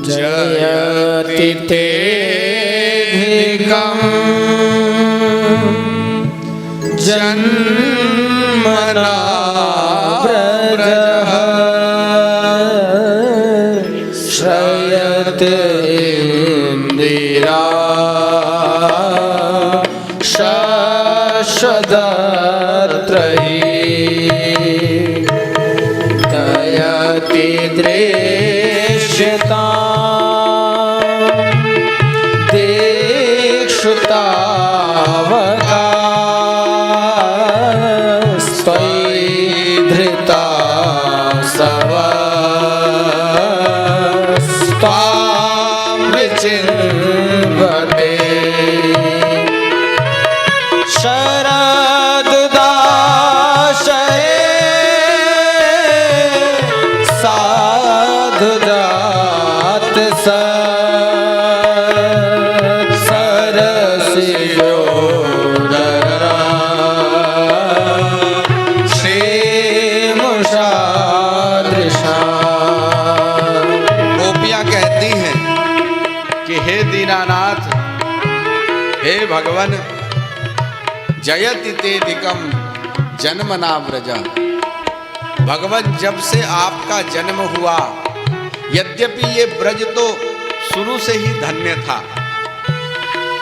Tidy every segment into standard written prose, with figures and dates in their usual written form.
जयति तेऽधिकं जन्मना व्रजः श्रयते इन्दिरा शशदत्रयी दयति दृश्यता दीक्षुतावका धृता सवस्तामृचिन्वते शरदुदाशये साधुजात सरसियोदरा हे दीनानाथ, हे भगवन, जयति तेऽधिकं जन्मना व्रज। भगवन, जब से आपका जन्म हुआ, यद्यपि ये ब्रज तो शुरू से ही धन्य था,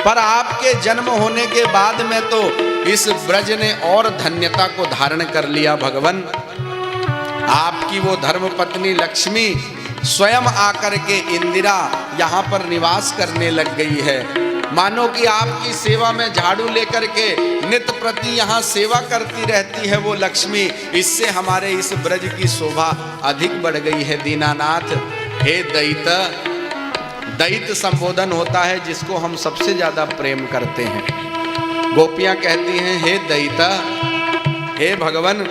पर आपके जन्म होने के बाद में तो इस ब्रज ने और धन्यता को धारण कर लिया। भगवन, आपकी वो धर्मपत्नी लक्ष्मी स्वयं आकर के इंदिरा यहाँ पर निवास करने लग गई है। मानो कि आपकी सेवा में झाड़ू लेकर के नित्य प्रति यहाँ सेवा करती रहती है वो लक्ष्मी। इससे हमारे इस ब्रज की शोभा अधिक बढ़ गई है। दीनानाथ, हे दैत, दैत संबोधन होता है जिसको हम सबसे ज्यादा प्रेम करते हैं। गोपियां कहती हैं, हे दैत, हे भगवन,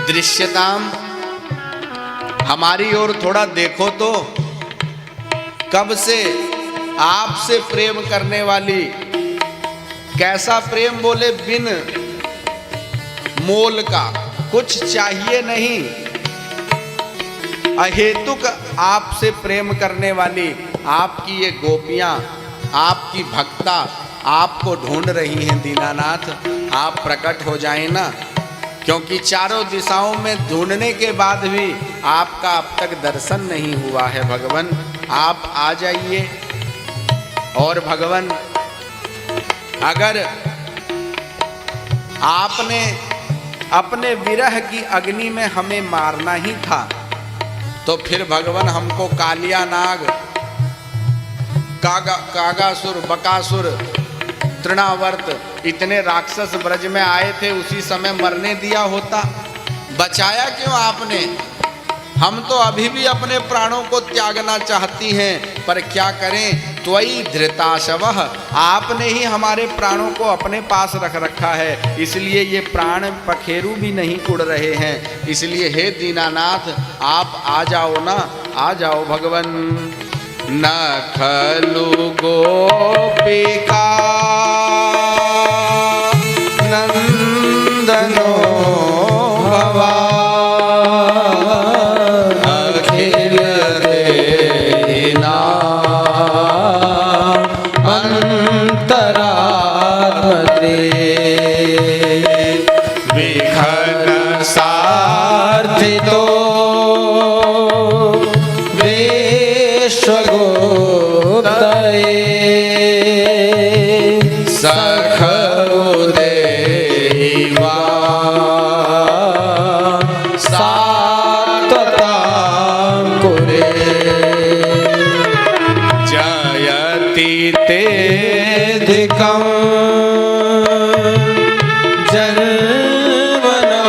दृश्यताम, हमारी ओर थोड़ा देखो तो। कब से आपसे प्रेम करने वाली, कैसा प्रेम बोले, बिन मोल का, कुछ चाहिए नहीं, अहेतुक आपसे प्रेम करने वाली आपकी ये गोपियां, आपकी भक्ता आपको ढूंढ रही हैं। दीनानाथ, आप प्रकट हो जाएं ना, क्योंकि चारों दिशाओं में ढूंढने के बाद भी आपका अब तक दर्शन नहीं हुआ है। भगवन, आप आ जाइए। और भगवन, अगर आपने अपने विरह की अग्नि में हमें मारना ही था, तो फिर भगवन हमको कालिया नाग, कागासुर, बकासुर, तृणावर्त, इतने राक्षस ब्रज में आए थे, उसी समय मरने दिया होता। बचाया क्यों आपने? हम तो अभी भी अपने प्राणों को त्यागना चाहती हैं, पर क्या करें, त्वयि धृताशवः, आपने ही हमारे प्राणों को अपने पास रख रखा है, इसलिए ये प्राण पखेरु भी नहीं उड़ रहे हैं। इसलिए हे दीनानाथ, आप आ जाओ ना, आ जाओ भगवन। न खलु गोपिका नंदनो भवा अखिल देना अंतरात्मते विघन सार्थितो विश्वगोप्तये सखरुदेवा सात्वतां कुरे जयति तेऽधिकं जन्मना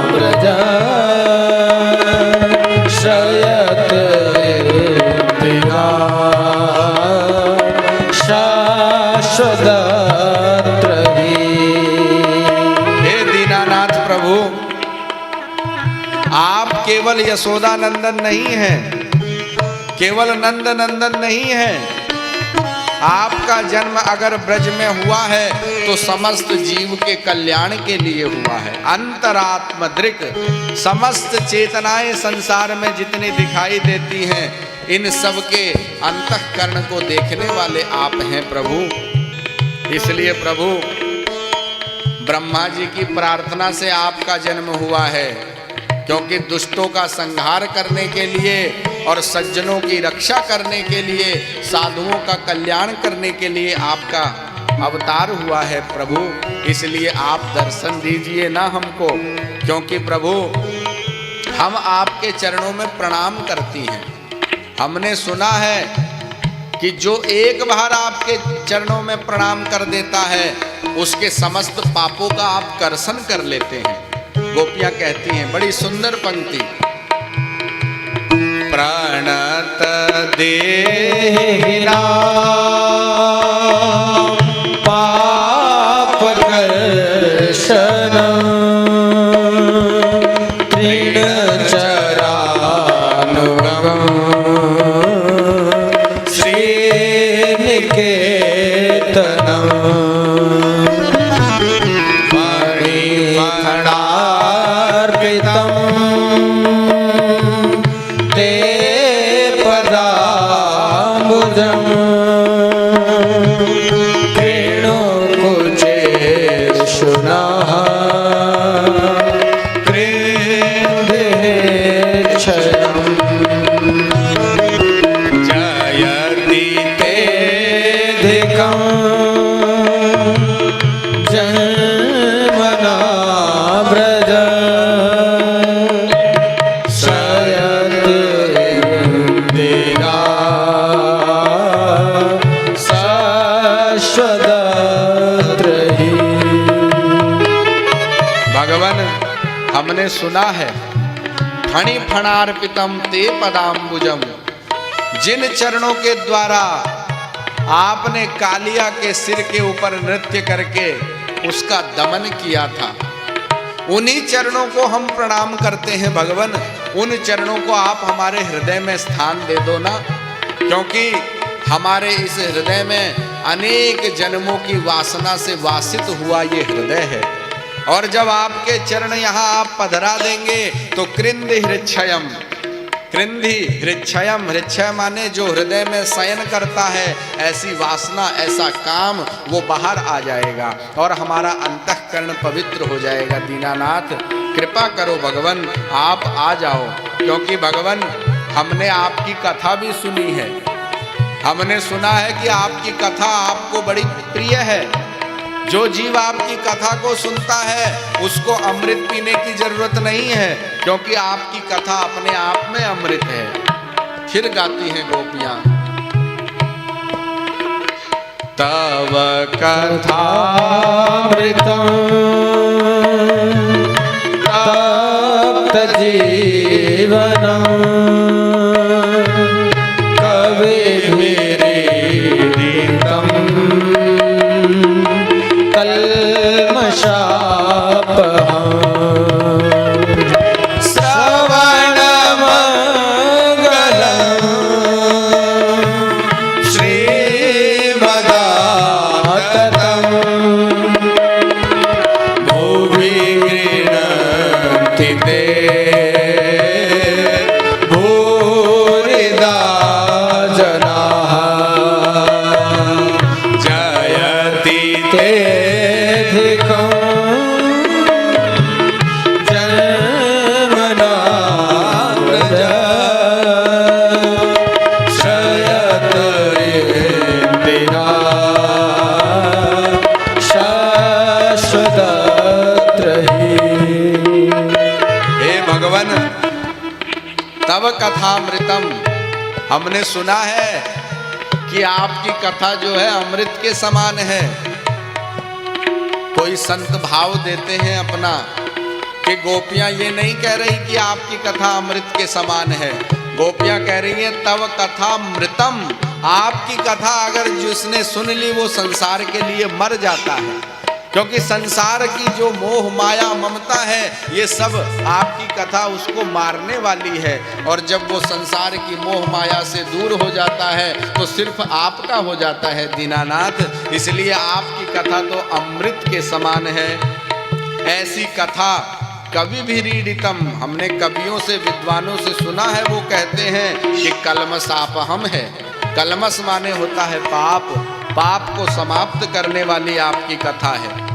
व्रज श्रयते इंदिरा शशदत्रयी। हे दीनानाथ प्रभु, आप केवल यशोदा नंदन नहीं हैं, केवल नंद नंदन नहीं हैं, आपका जन्म अगर ब्रज में हुआ है तो समस्त जीव के कल्याण के लिए हुआ है। अंतरात्म दृक्, समस्त चेतनाएं संसार में जितनी दिखाई देती हैं, इन सब के अंतःकरण को देखने वाले आप हैं प्रभु। इसलिए प्रभु, ब्रह्मा जी की प्रार्थना से आपका जन्म हुआ है, क्योंकि दुष्टों का संहार करने के लिए और सज्जनों की रक्षा करने के लिए, साधुओं का कल्याण करने के लिए आपका अवतार हुआ है प्रभु। इसलिए आप दर्शन दीजिए ना हमको, क्योंकि प्रभु हम आपके चरणों में प्रणाम करती हैं। हमने सुना है कि जो एक बार आपके चरणों में प्रणाम कर देता है, उसके समस्त पापों का आप कर्षण कर लेते हैं। गोपियां कहती हैं, बड़ी सुंदर पंक्ति, प्रणत देहिना पाप कर्षण तृण चरानुगम श्रीनिकेतनम हमने सुना है, फणि फणार्पितम ते पदाम्बुजम, जिन चरणों के द्वारा आपने कालिया के सिर के ऊपर नृत्य करके उसका दमन किया था, उन्हीं चरणों को हम प्रणाम करते हैं भगवान। उन चरणों को आप हमारे हृदय में स्थान दे दो ना, क्योंकि हमारे इस हृदय में अनेक जन्मों की वासना से वासित हुआ ये हृदय है। और जब आपके चरण यहाँ आप पधरा देंगे तो कृंधि हृच्छयम, कृंधि हृच्छयम, हृच्छय माने जो हृदय में शयन करता है, ऐसी वासना, ऐसा काम वो बाहर आ जाएगा और हमारा अंतःकरण पवित्र हो जाएगा। दीनानाथ कृपा करो भगवान, आप आ जाओ, क्योंकि भगवान हमने आपकी कथा भी सुनी है। हमने सुना है कि आपकी कथा आपको बड़ी प्रिय है। जो जीव आपकी कथा को सुनता है उसको अमृत पीने की जरूरत नहीं है, क्योंकि आपकी कथा अपने आप में अमृत है। फिर गाती हैं गोपियां, तव कथामृतम तप्त जीवनम कविभिरीडितम श्रवणमंगलम श्रीमदाततम भुवि गृह्णन्ति ते भूरिदा जनाः जयति ते तव कथामृतम। हमने सुना है कि आपकी कथा जो है अमृत के समान है। कोई संत भाव देते हैं अपना कि गोपियां ये नहीं कह रही कि आपकी कथा अमृत के समान है, गोपियां कह रही हैं तव कथामृतम। आपकी कथा अगर जिसने सुन ली वो संसार के लिए मर जाता है, क्योंकि संसार की जो मोह माया ममता है, ये सब आपकी कथा उसको मारने वाली है। और जब वो संसार की मोह माया से दूर हो जाता है तो सिर्फ आपका हो जाता है दीनानाथ। इसलिए आपकी कथा तो अमृत के समान है। ऐसी कथा कवि भी रीडितम, हमने कवियों से विद्वानों से सुना है, वो कहते हैं कि कलमसापहम है। कलमस माने होता है पाप, पाप को समाप्त करने वाली आपकी कथा है।